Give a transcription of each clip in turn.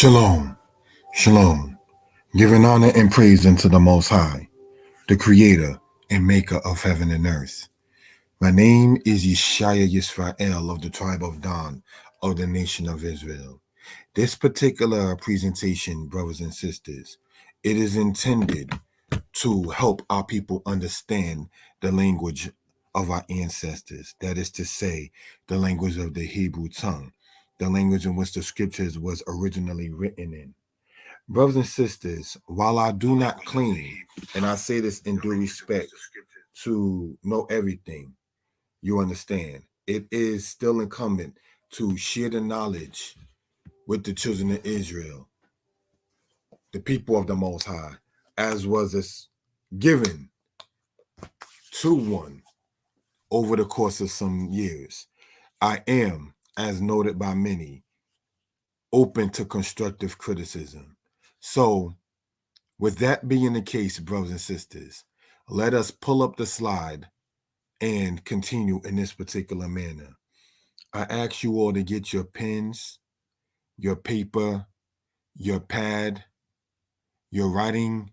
Shalom, shalom, giving honor and praise unto the Most High, the Creator and Maker of heaven and earth. My name is Yeshaya Yisrael of the tribe of Dan of the nation of Israel. This particular presentation, brothers and sisters, it is intended to help our people understand the language of our ancestors. That is to say, the language of the Hebrew tongue, the language in which the scriptures was originally written in. Brothers and sisters, while I do not claim, and I say this in due respect, to know everything, you understand, it is still incumbent to share the knowledge with the children of Israel, the people of the Most High, as was this given to one over the course of some years. I am, as noted by many, open to constructive criticism. So, with that being the case, brothers and sisters, let us pull up the slide and continue in this particular manner. I ask you all to get your pens, your paper, your pad, your writing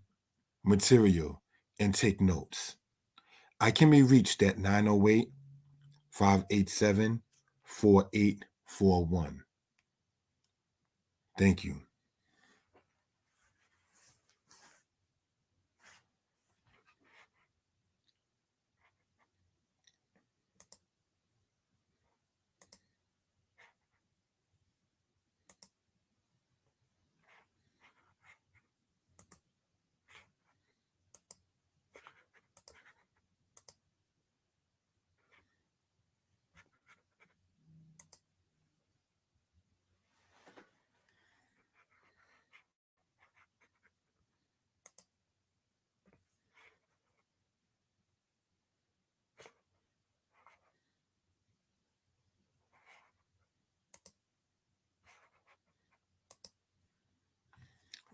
material, and take notes. I can be reached at 908 587 4841. Thank you.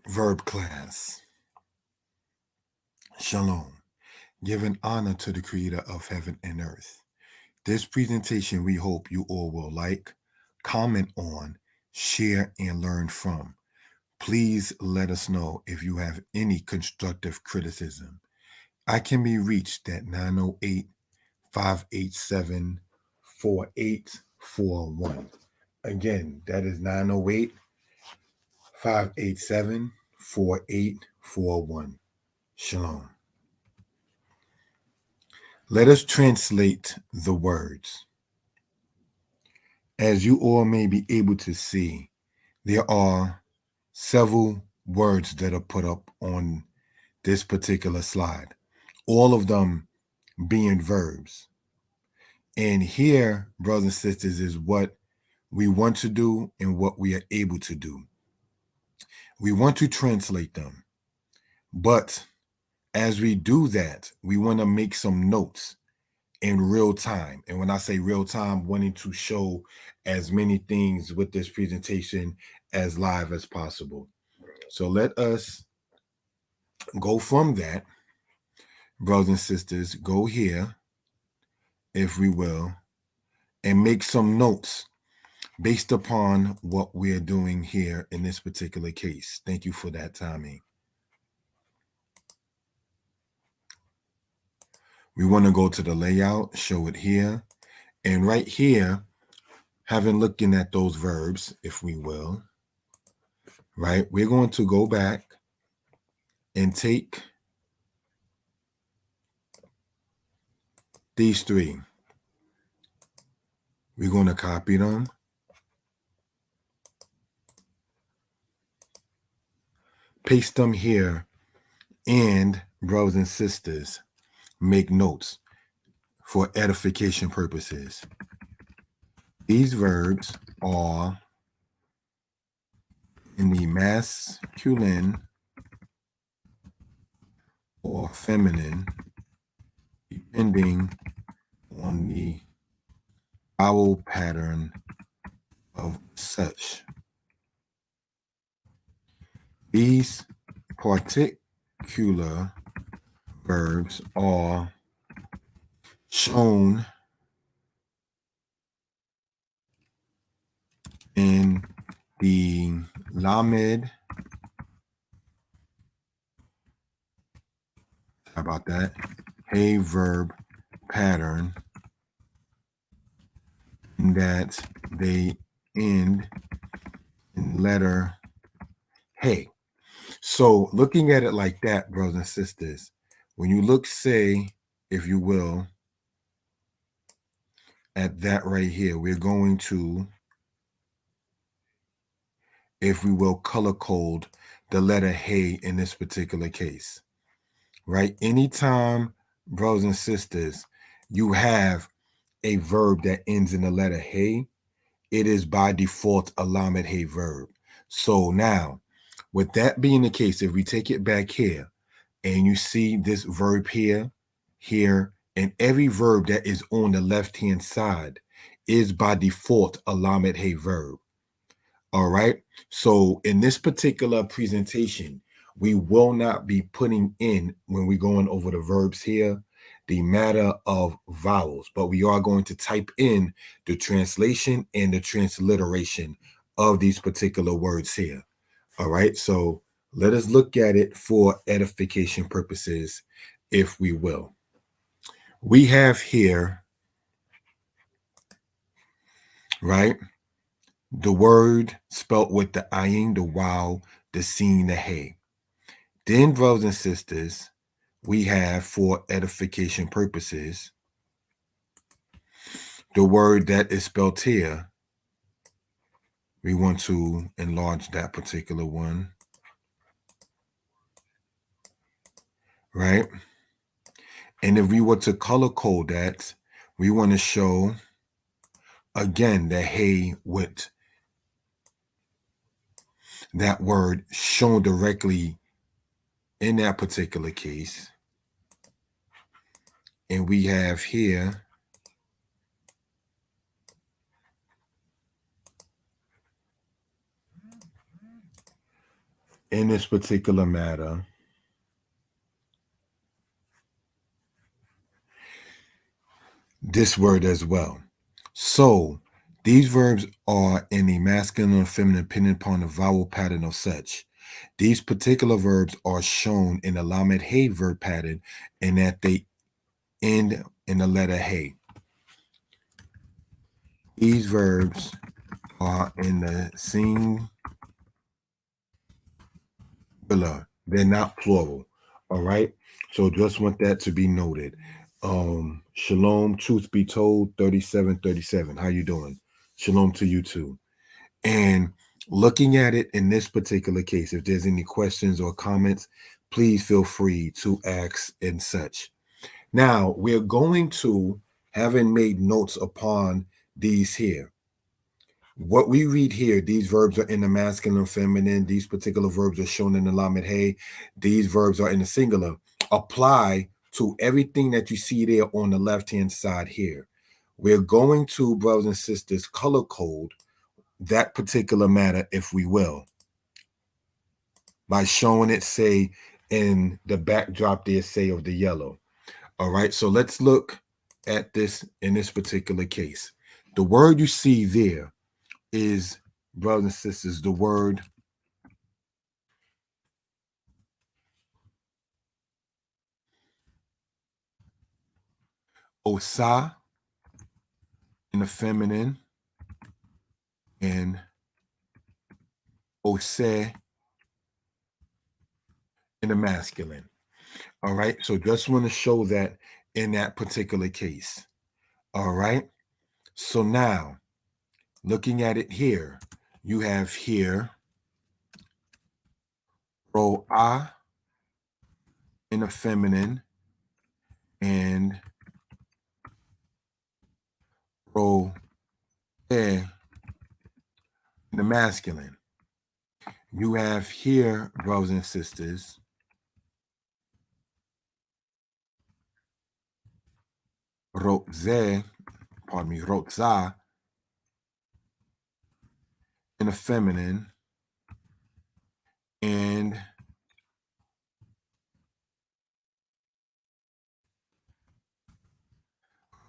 Verb class. Shalom. Giving honor to the Creator of heaven and earth. This presentation we hope you all will like, comment on, share, and learn from. Please let us know if you have any constructive criticism. I can be reached at 908 587 4841. Again, that is 908 587 4841. Shalom. Let us translate the words. As you all may be able to see, there are several words that are put up on this particular slide, all of them being verbs. And here, brothers and sisters, is what we want to do and what we are able to do. We want to translate them, but as we do that, we want to make some notes in real time. And when I say real time, wanting to show as many things with this presentation as live as possible. So let us go from that, brothers and sisters, go here, if we will, and make some notes based upon what we're doing here in this particular case. Thank you for that timing. We want to go to the layout, show it here, and right here, having looking at those verbs, if we will, right, we're going to go back and take these three. We're going to copy them, paste them here, and brothers and sisters, make notes for edification purposes. These verbs are in the masculine or feminine, depending on the vowel pattern of such. These particular verbs are shown in the Lamed. How about that? Hey verb pattern that they end in letter hey. So looking at it like that, brothers and sisters, when you look, say, if you will, at that right here, we're going to, if we will, color code the letter hey in this particular case, right? Anytime, brothers and sisters, you have a verb that ends in the letter hey, it is by default a lamed hey verb. So now, with that being the case, if we take it back here and you see this verb here, here, and every verb that is on the left-hand side is by default a lamed hey verb. All right. So in this particular presentation, we will not be putting in, when we're going over the verbs here, the matter of vowels, but we are going to type in the translation and the transliteration of these particular words here. All right. So let us look at it for edification purposes, if we will. We have here, right, the word spelt with the ayin, the wow, the sin, the hey. Then, brothers and sisters, we have, for edification purposes, the word that is spelled here. We want to enlarge that particular one, right? And if we were to color code that, we want to show, again, the hey with that word shown directly in that particular case. And we have here in this particular matter, this word as well. So these verbs are in the masculine or feminine depending upon the vowel pattern of such. These particular verbs are shown in the lamed hey verb pattern in that they end in the letter hey. These verbs are in the singular. They're not plural. All right. So just want that to be noted. Shalom, truth be told, 3737. How you doing? Shalom to you too. And looking at it in this particular case, if there's any questions or comments, please feel free to ask and such. Now, we're going to, having made notes upon these here, what we read here, these verbs are in the masculine and feminine. These particular verbs are shown in the lamed hey. These verbs are in the singular. Apply to everything that you see there on the left-hand side here. We're going to, brothers and sisters, color code that particular matter, if we will, by showing it, say, in the backdrop there, say, of the yellow. All right, so let's look at this in this particular case. The word you see there is, brothers and sisters, the word osa in the feminine and ose in the masculine. All right, so just want to show that in that particular case. All right, so now looking at it here, you have here ro a in the feminine and ro e in the masculine. You have here, brothers and sisters, rotze, pardon me, rotza in the feminine and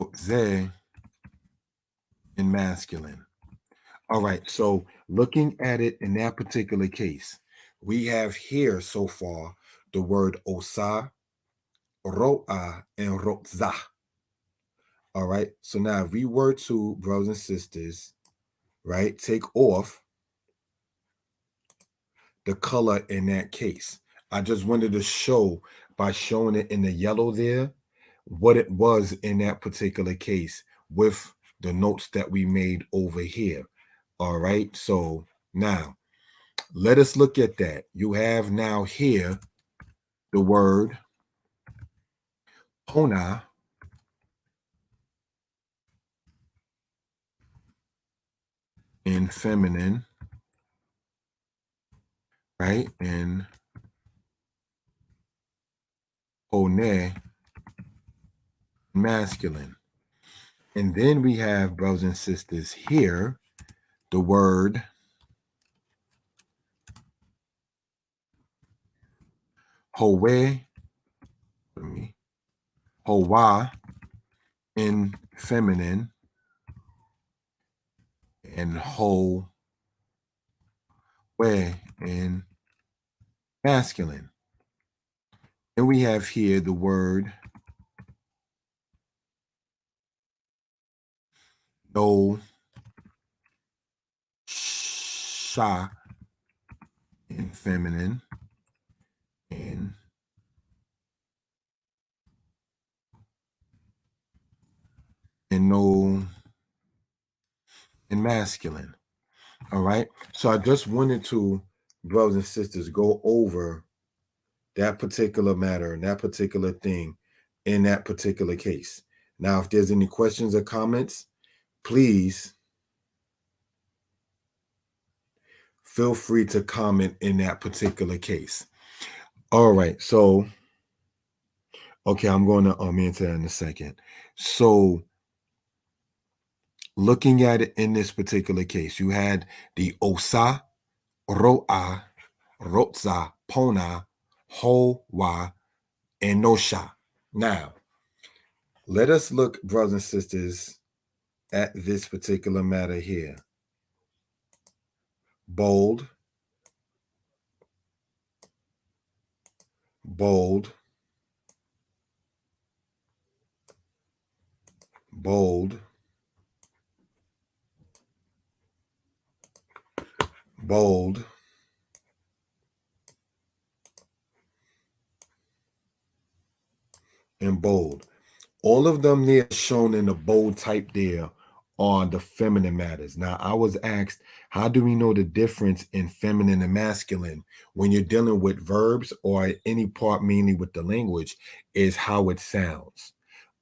rotze in masculine. All right. So looking at it in that particular case, we have here so far the word osa, ro'a, and rotza. All right. So now if we were to, brothers and sisters, right, take off the color in that case. I just wanted to show by showing it in the yellow there what it was in that particular case with the notes that we made over here. All right. So now let us look at that. You have now here the word pona in feminine, right? And pone masculine. And then we have, brothers and sisters, here the word Howe, Hoa in feminine and Ho in masculine. And we have here the word no sha in feminine and no in masculine. All right. So I just wanted to, brothers and sisters, go over that particular matter and that particular thing in that particular case. Now, if there's any questions or comments, please feel free to comment in that particular case. All right. So, okay, I'm going to answer that in a second. So, looking at it in this particular case, you had the osa, ro'a, rotza, pona, hoa, and nosha. Now, let us look, brothers and sisters, at this particular matter here. Bold, bold, bold, bold, and bold. All of them there shown in the bold type there on the feminine matters. Now, I was asked, how do we know the difference in feminine and masculine when you're dealing with verbs or any part mainly with the language is how it sounds.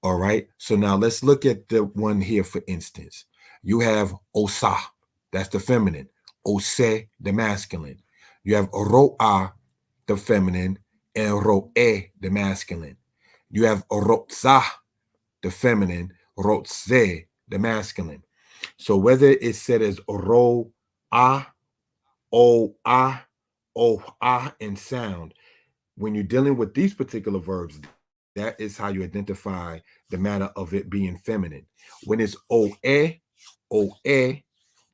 All right. So now let's look at the one here, for instance. You have osa, that's the feminine, ose, the masculine. You have ro'a, the feminine, and roe, the masculine. You have rotza, the feminine, rotze, the masculine. So whether it's said as ro, ah, o, ah, o, ah, in sound, when you're dealing with these particular verbs, that is how you identify the matter of it being feminine. When it's o, that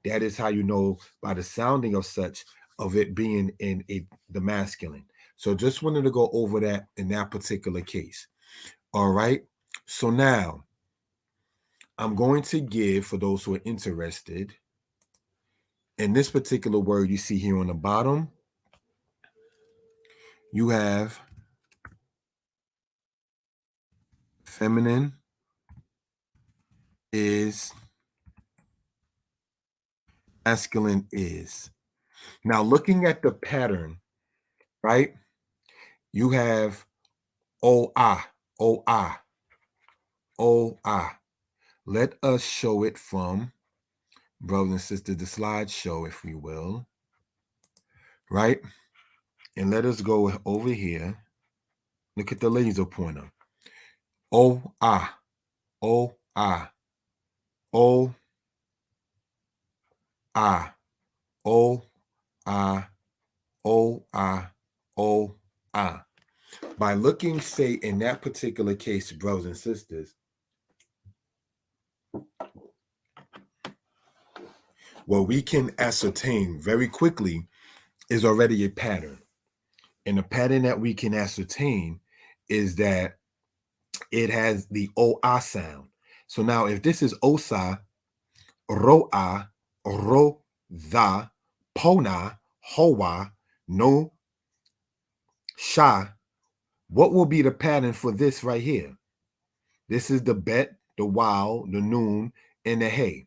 is how you know by the sounding of such of it being in the masculine. So just wanted to go over that in that particular case. All right. So now I'm going to give, for those who are interested, in this particular word you see here on the bottom, you have feminine is, masculine is. Now, looking at the pattern, right, you have o, ah, o, ah, o, ah. Let us show it from, brothers and sisters, the slideshow, if we will, right? And let us go over here. Look at the laser pointer. O, ah, o, ah, o, ah, o, ah, o, ah, o, ah. By looking, say, in that particular case, brothers and sisters, what we can ascertain very quickly is already a pattern. And the pattern that we can ascertain is that it has the OA sound. So now if this is OSA, ROA, RO, THA, PONA, HOA, NO, SHA, what will be the pattern for this right here? This is the bet, the wow, the noon, and the hey.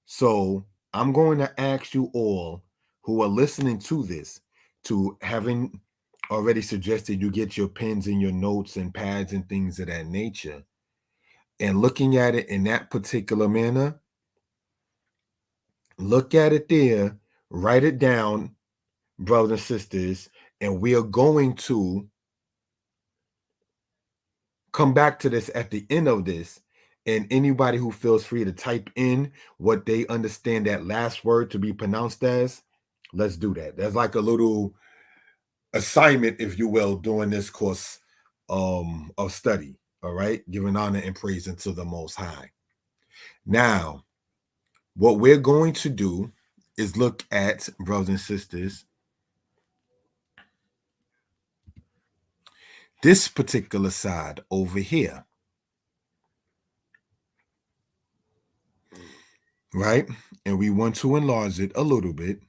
So I'm going to ask you all who are listening to this, to having already suggested you get your pens and your notes and pads and things of that nature, and looking at it in that particular manner, look at it there, write it down, brothers and sisters, and we are going to come back to this at the end of this. And anybody who feels free to type in what they understand that last word to be pronounced as, let's do that. That's like a little assignment, if you will, during this course of study. All right, giving honor and praise unto the Most High. Now, what we're going to do is look at, brothers and sisters, this particular side over here, right? And we want to enlarge it a little bit,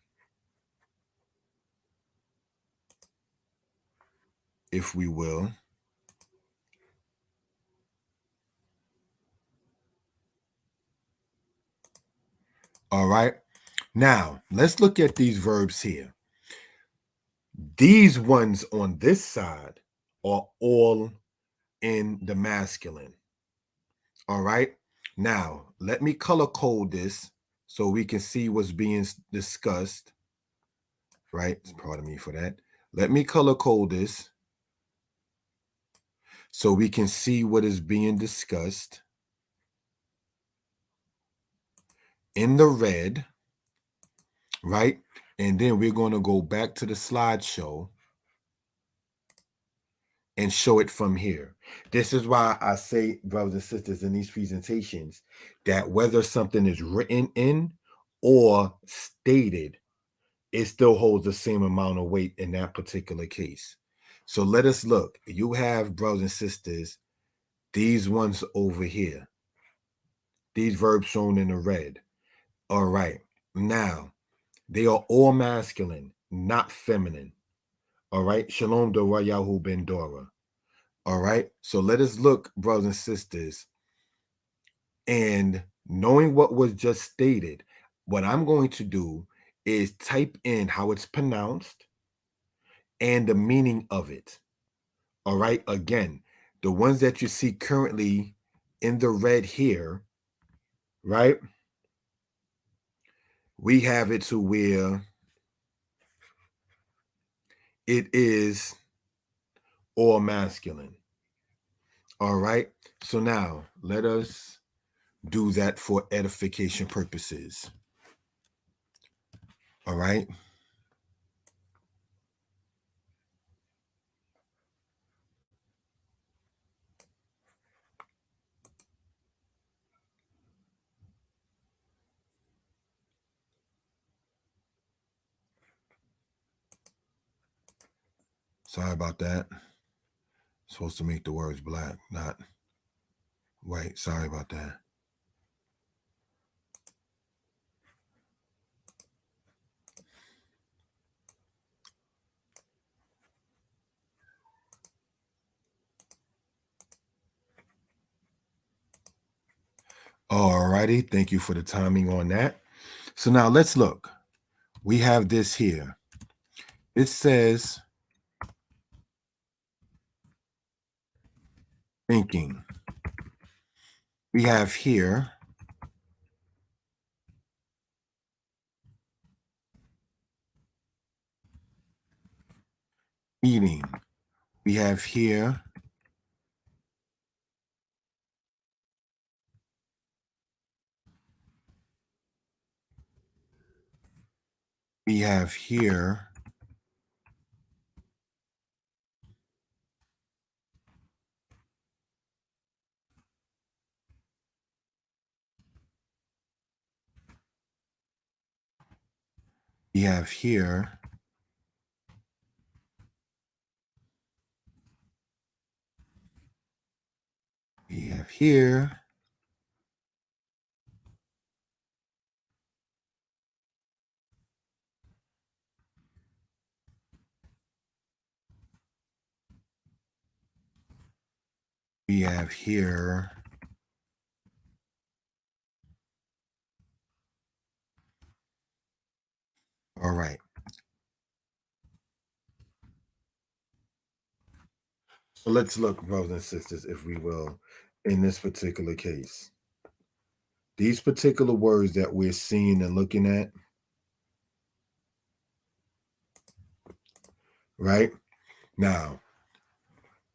if we will. All right. Now, let's look at these verbs here. These ones on this side are all in the masculine. All right. Now, let me color code this so we can see what's being discussed. Right. Pardon me for that. Let me color code this so we can see what is being discussed in the red. Right. And then we're going to go back to the slideshow and show it from here. This is why I say, brothers and sisters, in these presentations, that whether something is written in or stated, it still holds the same amount of weight in that particular case. So let us look. You have, brothers and sisters, these ones over here, these verbs shown in the red. All right. Now, they are all masculine, not feminine. All right. Shalom Dora Yahu Ben Dora. All right. So let us look, brothers and sisters, and knowing what was just stated, what I'm going to do is type in how it's pronounced and the meaning of it. All right. Again, the ones that you see currently in the red here, right? We have it to where it is all masculine. All right. So now let us do that for edification purposes. All right. Sorry about that. Supposed to make the words black, not white. Sorry about that. All righty. Thank you for the timing on that. So now let's look. We have this here. It says thinking. We have here eating. We have here we have here we have here, we have here, we have here, all right. So let's look, brothers and sisters, if we will, in this particular case. These particular words that we're seeing and looking at, right? Now,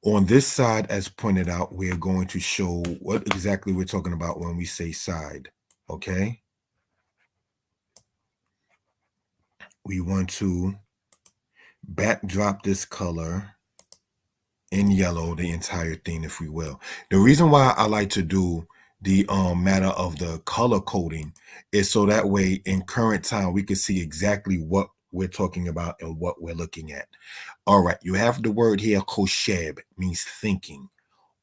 on this side, as pointed out, we're going to show what exactly we're talking about when we say side, okay? We want to backdrop this color in yellow, the entire thing, if we will. The reason why I like to do the matter of the color coding is so that way in current time we can see exactly what we're talking about and what we're looking at. All right, you have the word here, kosheb, means thinking.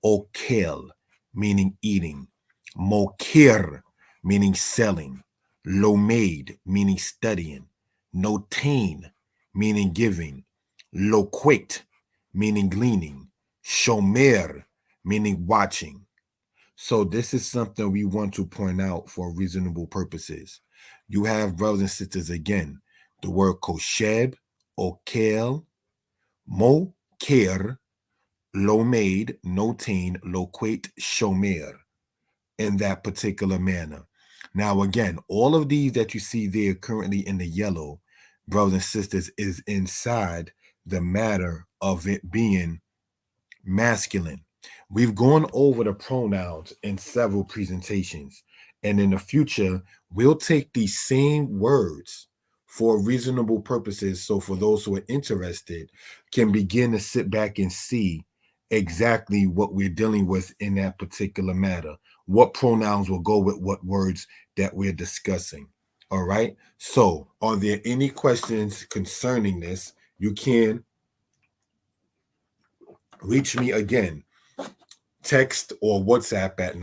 Okel, meaning eating. Mokir, meaning selling. Lomaid, meaning studying. Notain, meaning giving. Loquate, meaning gleaning. Shomer, meaning watching. So this is something we want to point out for reasonable purposes. You have, brothers and sisters, again, the word kosheb, okel, mokir, Lomaid, Notain, Loquate, Shomer in that particular manner. Now, again, all of these that you see there currently in the yellow, brothers and sisters, is inside the matter of it being masculine. We've gone over the pronouns in several presentations, and in the future, we'll take these same words for reasonable purposes. So, for those who are interested, can begin to sit back and see exactly what we're dealing with in that particular matter. What pronouns will go with what words that we're discussing. All right. So, are there any questions concerning this? You can reach me again. Text or WhatsApp at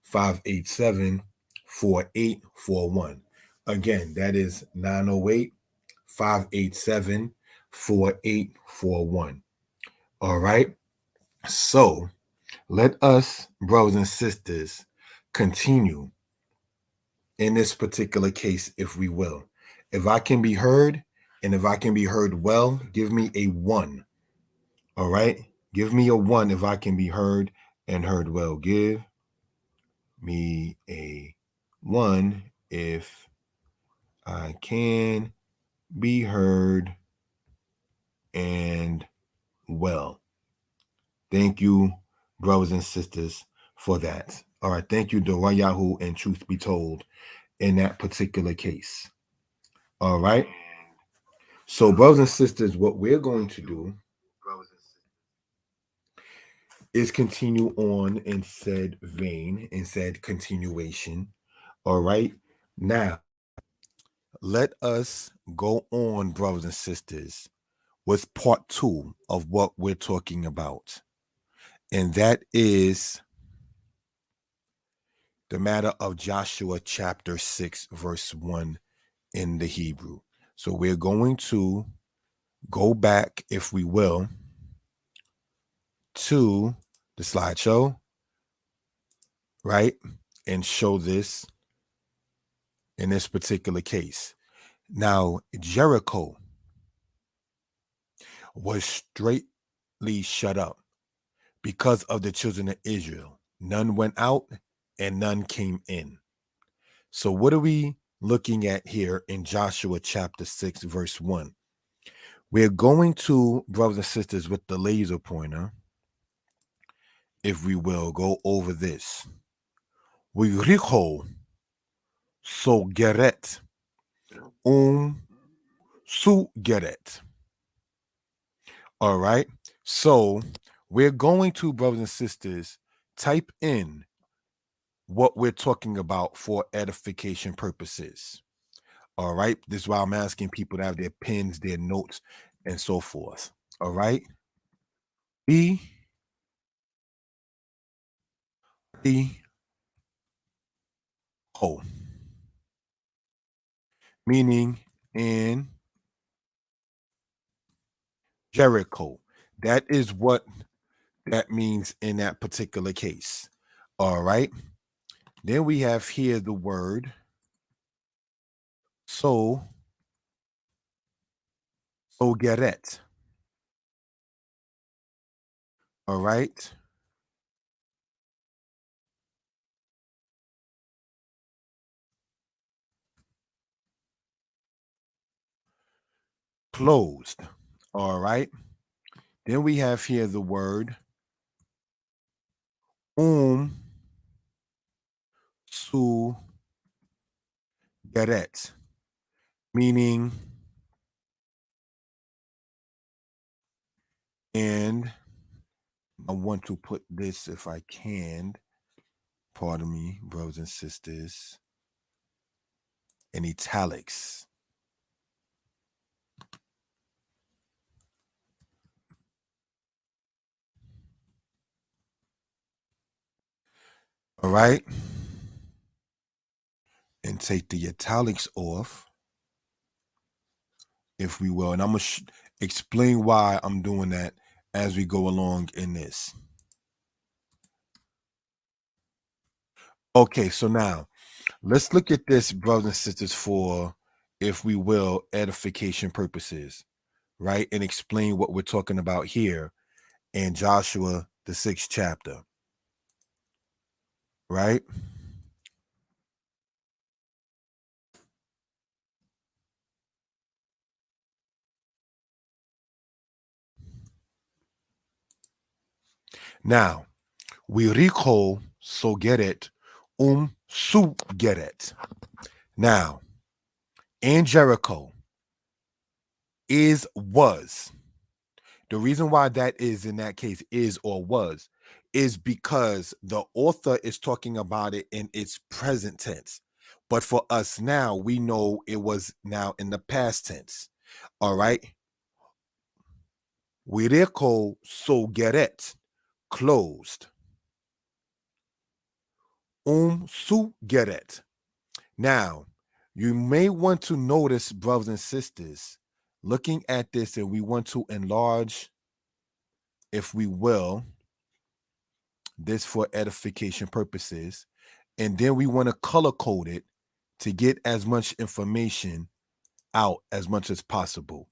908-587-4841. Again, that is 908-587-4841. All right. So let us, brothers and sisters, continue in this particular case, if we will. If I can be heard and if I can be heard well, give me a 1. All right. Give me a 1 if I can be heard and heard well. Give me a 1 if I can be heard and well. Thank you, brothers and sisters, for that. All right. Thank you, Yahoo, and truth be told, in that particular case. All right. So, brothers and sisters, what we're going to do is continue on in said vein, in said continuation. All right. Now, let us go on, brothers and sisters, with part 2 of what we're talking about. And that is the matter of Joshua chapter 6, verse 1 in the Hebrew. So we're going to go back, if we will, to the slideshow, right? And show this in this particular case. Now, Jericho was straightly shut up because of the children of Israel. None went out and none came in. So, what are we looking at here in Joshua chapter 6, verse 1? We're going to, brothers and sisters, with the laser pointer, if we will, go over this. Wiricho so geret su geret. All right. So we're going to, brothers and sisters, type in what we're talking about for edification purposes. All right. This is why I'm asking people to have their pens, their notes, and so forth. All right. Be the whole, meaning in Jericho. That is what that means in that particular case. All right. Then we have here the word so geret. All right. Closed. All right. Then we have here the word su geret, meaning and I want to put this if I can. Pardon me, brothers and sisters, in italics. All right. And take the italics off, if we will. And I'm going to explain why I'm doing that as we go along in this. Okay, so now let's look at this, brothers and sisters, for, if we will, edification purposes, right? And explain what we're talking about here in Joshua, the 6th chapter, right? Now, we recall so get it, su get it. Now, in Jericho was. The reason why that is in that case is or was is because the author is talking about it in its present tense. But for us now, we know it was now in the past tense. All right. Wireko so geret, closed. Su geret. Now, you may want to notice, brothers and sisters, looking at this, and we want to enlarge, if we will, this for edification purposes. And then we want to color code it to get as much information out as much as possible.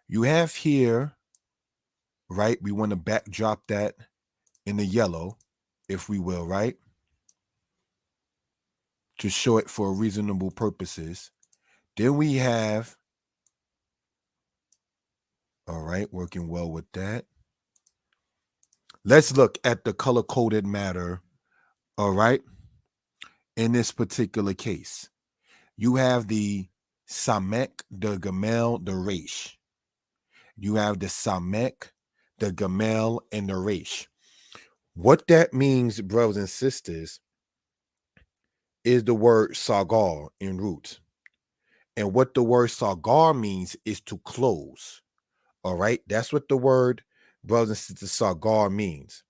You have here, right? We want to backdrop that in the yellow, if we will, right? To show it for reasonable purposes. Then we have, all right, working well with that. Let's look at the color coded matter, all right, in this particular case. You have the Samek, the Gamel, the Resh. You have the Samek, the Gamel, and the Resh. What that means, brothers and sisters, is the word sagar in root. And what the word sagar means is to close. All right. That's what the word, brothers and sisters, sagar means.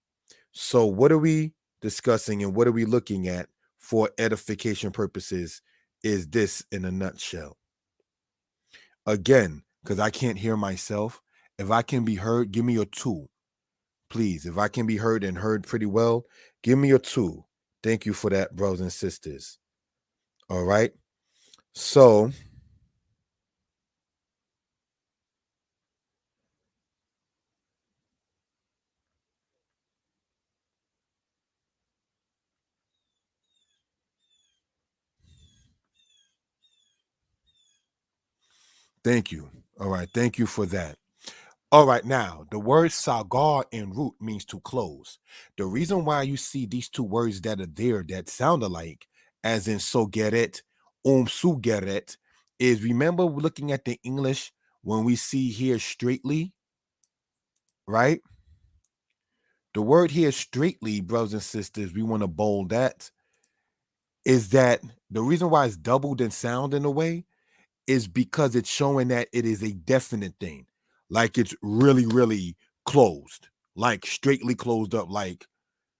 So, what are we discussing and what are we looking at for edification purposes? Is this in a nutshell? Again, because I can't hear myself. If I can be heard, give me a 2. Please, if I can be heard and heard pretty well, give me a 2. Thank you for that, brothers and sisters. All right. So, thank you. All right. Thank you for that. All right, now the word sagar in root means to close. The reason why you see these two words that are there that sound alike, as in so get it, su get it, is, remember looking at the English when we see here straightly, right? The word here straightly, brothers and sisters, we want to bold that, is that the reason why it's doubled in sound in a way is because it's showing that it is a definite thing. Like it's really, really closed, like straightly closed up, like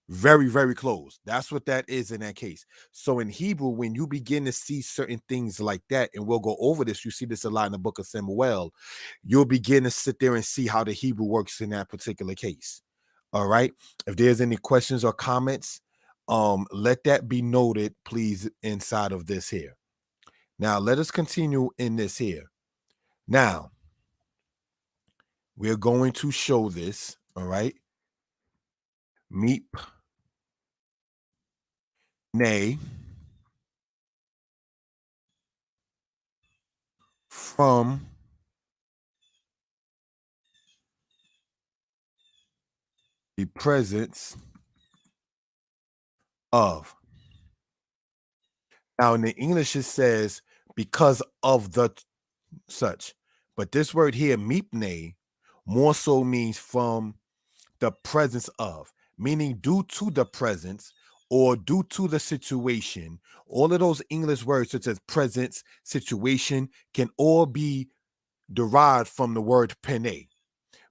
very, very close. That's what that is in that case. So in Hebrew, when you begin to see certain things like that, and we'll go over this, you see this a lot in the book of Samuel, you'll begin to sit there and see how the Hebrew works in that particular case. All right. If there's any questions or comments, let that be noted, please, inside of this here. Now, let us continue in this here. Now, we're going to show this, all right? Meep, nay, from the presence of. Now, in the English, it says because of the such. But this word here, meepne, more so means from the presence of, meaning due to the presence or due to the situation. All of those English words, such as presence, situation, can all be derived from the word pene.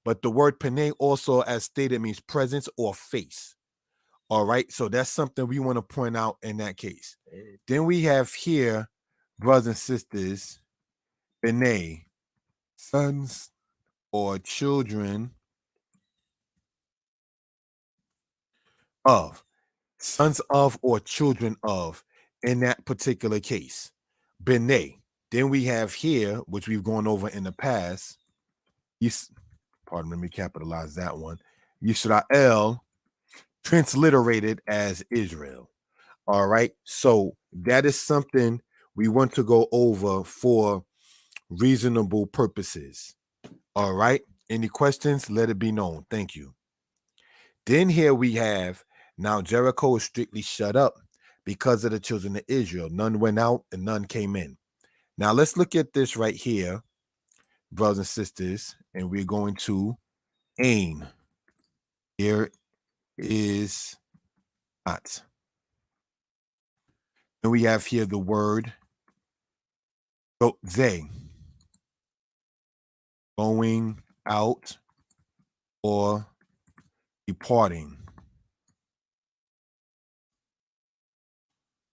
But the word pene also, as stated, means presence or face. All right. So that's something we want to point out in that case. Then we have here, brothers and sisters, pene, sons or children of, sons of or children of, in that particular case. Bene. Then we have here, which we've gone over in the past. Pardon, let me capitalize that one. Yisrael, transliterated as Israel. All right. So that is something we want to go over for reasonable purposes. All right. Any questions? Let it be known. Thank you. Then here we have, now Jericho is strictly shut up because of the children of Israel. None went out and none came in. Now let's look at this right here, brothers and sisters, and we're going to aim. Here is not. And we have here the word they, going out or departing.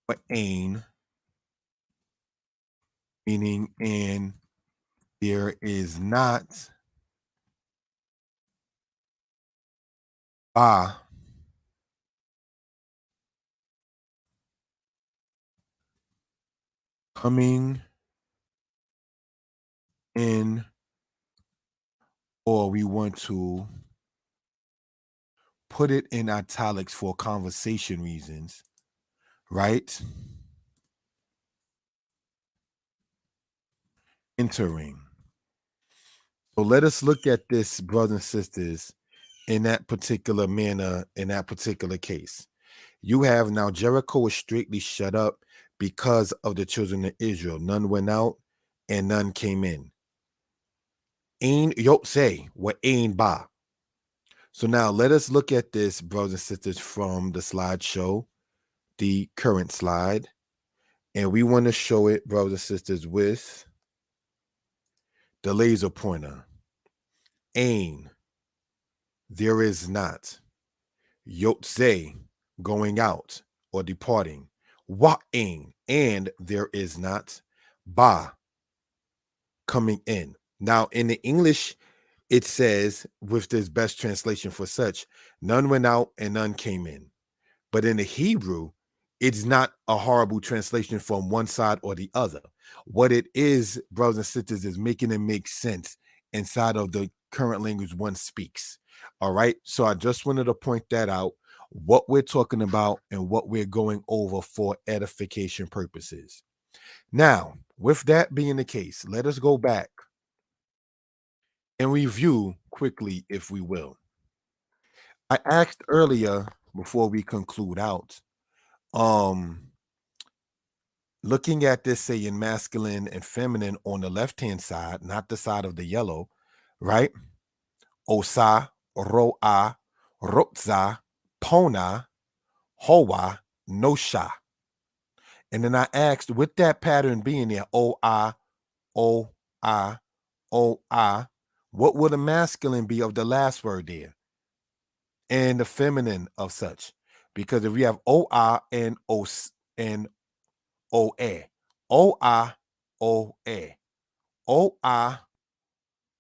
But ain, meaning and there is not coming in, or we want to put it in italics for conversation reasons, right? Entering. So let us look at this, brothers and sisters, in that particular manner, in that particular case. You have now Jericho is strictly shut up because of the children of Israel. None went out and none came in. Ain yotse wa ain ba. So now let us look at this, brothers and sisters, from the slideshow, the current slide. And we want to show it, brothers and sisters, with the laser pointer. Ain, there is not. Yotze, going out or departing. Wa'ain, and there is not. Ba, coming in. Now, in the English, it says, with this best translation for such, none went out and none came in. But in the Hebrew, it's not a horrible translation from one side or the other. What it is, brothers and sisters, is making it make sense inside of the current language one speaks. All right. So I just wanted to point that out, what we're talking about and what we're going over for edification purposes. Now, with that being the case, let us go back and review quickly, if we will. I asked earlier, before we conclude out, looking at this, saying masculine and feminine on the left-hand side, not the side of the yellow, right? Osa, roa, rotza, pona, hoa, nosha. And then I asked, with that pattern being there, oa, O, I, O, I. What would the masculine be of the last word there? And the feminine of such? Because if we have O, I, and O, and O, A. O, I, O, A. O, I,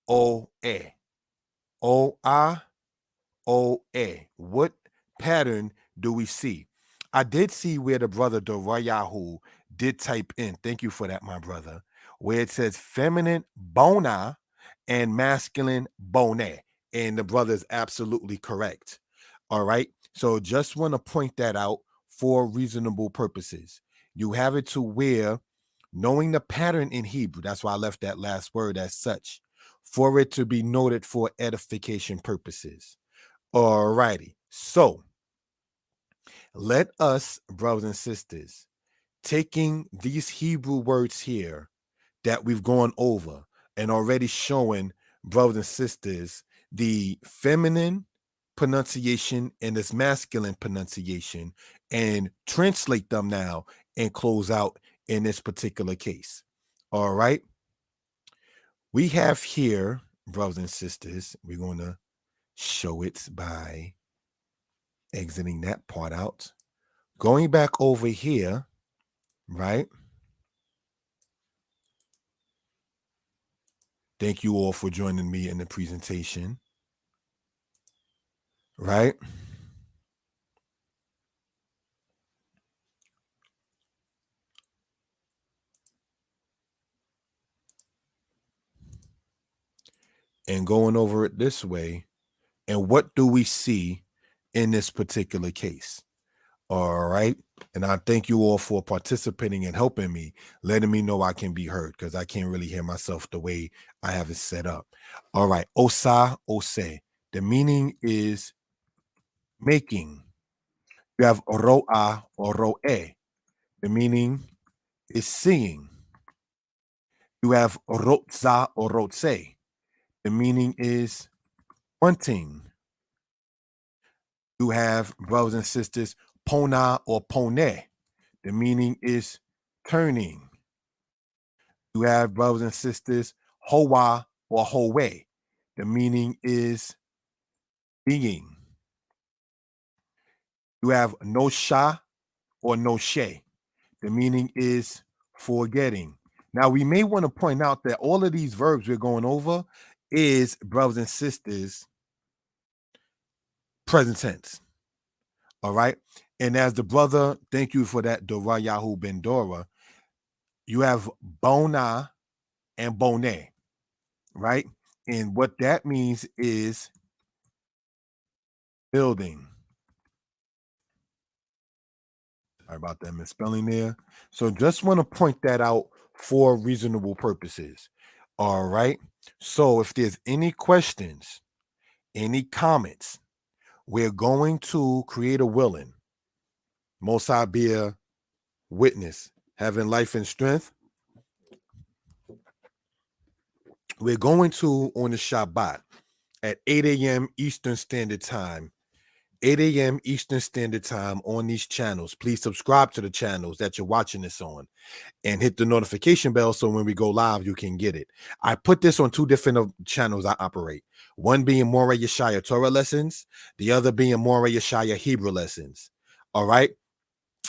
O, A. O, I, O, A. What pattern do we see? I did see where the brother Dorayahu did type in. Thank you for that, my brother. Where it says feminine bona and masculine bone. And the brother is absolutely correct. All right. So just want to point that out for reasonable purposes. You have it to where knowing the pattern in Hebrew, that's why I left that last word as such, for it to be noted for edification purposes. All righty. So let us, brothers and sisters, taking these Hebrew words here that we've gone over and already showing brothers and sisters the feminine pronunciation and this masculine pronunciation and translate them now and close out in this particular case. All right. We have here, brothers and sisters, we're going to show it by exiting that part out. Going back over here, right? Thank you all for joining me in the presentation, right? And going over it this way, and what do we see in this particular case? All right. And I thank you all for participating and helping me, letting me know I can be heard because I can't really hear myself the way I have it set up. All right. Osa, ose. The meaning is making. You have roa or roe. The meaning is seeing. You have rotza or rotse. The meaning is wanting. You have, brothers and sisters, pona or pone. The meaning is turning. You have, brothers and sisters, hoa or hoe. The meaning is being. You have no sha or no she. The meaning is forgetting. Now, we may want to point out that all of these verbs we're going over is, brothers and sisters, present tense. All right. And as the brother, thank you for that, Dorayahu Ben Dora, you have bona and bone, right? And what that means is building. Sorry about that misspelling there. So just want to point that out for reasonable purposes. All right. So if there's any questions, any comments, we're going to create a willing. Most High be a witness, having life and strength. We're going to, on the Shabbat, at 8 a.m. Eastern Standard Time, 8 a.m. Eastern Standard Time on these channels. Please subscribe to the channels that you're watching this on and hit the notification bell so when we go live, you can get it. I put this on two different channels I operate. One being Moreh Yeshaya Torah lessons, the other being Moreh Yeshaya Hebrew lessons. All right.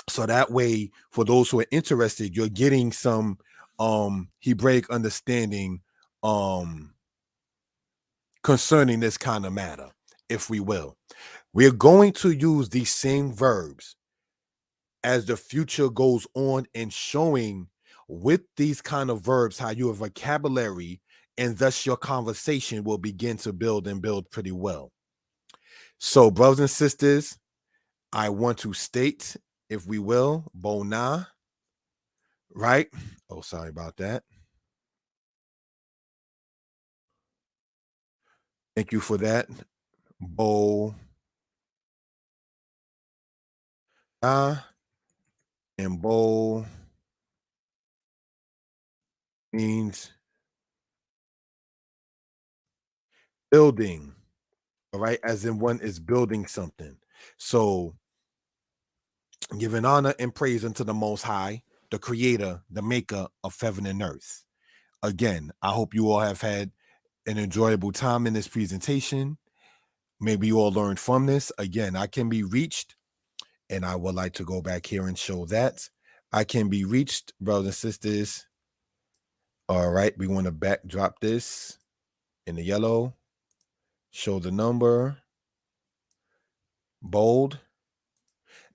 So that way, for those who are interested, you're getting some Hebraic understanding concerning this kind of matter, if we will. We're going to use these same verbs as the future goes on and showing with these kind of verbs how your vocabulary and thus your conversation will begin to build and build pretty well. So, brothers and sisters, I want to state, if we will, bona, right? Oh, sorry about that. Thank you for that. Bo and bo means building, all right, as in one is building something. So giving honor and praise unto the Most High, the creator, the maker of heaven and earth. Again, I hope you all have had an enjoyable time in this presentation. Maybe you all learned from this. Again, I can be reached, and I would like to go back here and show that. I can be reached, brothers and sisters. All right, we want to backdrop this in the yellow, show the number, bold,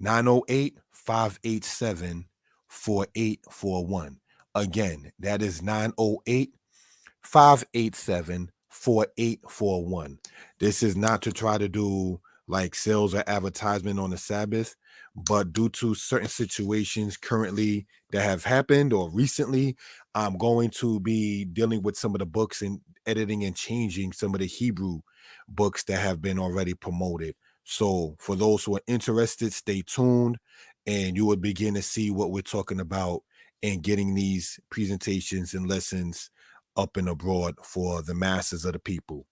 908-587-4841. Again, that is 908-587-4841. This is not to try to do like sales or advertisement on the Sabbath, but due to certain situations currently that have happened or recently, I'm going to be dealing with some of the books and editing and changing some of the Hebrew books that have been already promoted. So for those who are interested, stay tuned and you will begin to see what we're talking about and getting these presentations and lessons up and abroad for the masses of the people.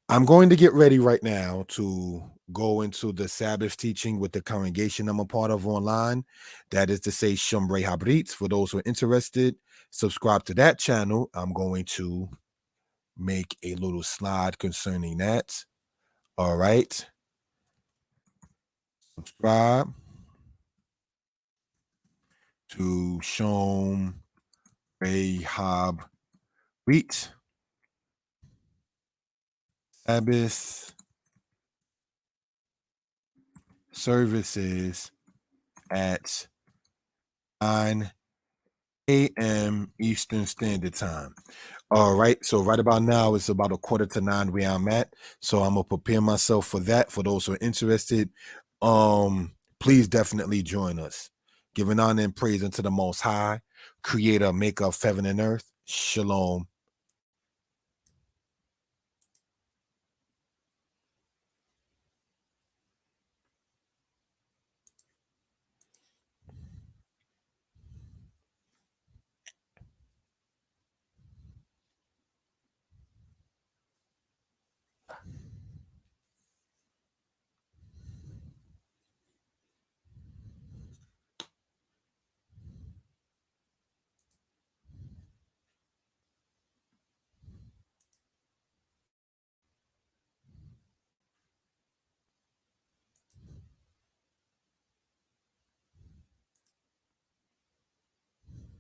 I'm going to get ready right now to go into the Sabbath teaching with the congregation I'm a part of online. That is to say, Shomrei Habrit. For those who are interested, subscribe to that channel. I'm going to make a little slide concerning that. All right. Subscribe to Shomrei Habrit. Sabbath services at 9 a.m. Eastern Standard Time. All right. So right about now, it's about 8:45 where I'm at. So I'm gonna prepare myself for that. For those who are interested, please definitely join us. Giving honor and praise unto the Most High, Creator, Maker of heaven and earth. Shalom.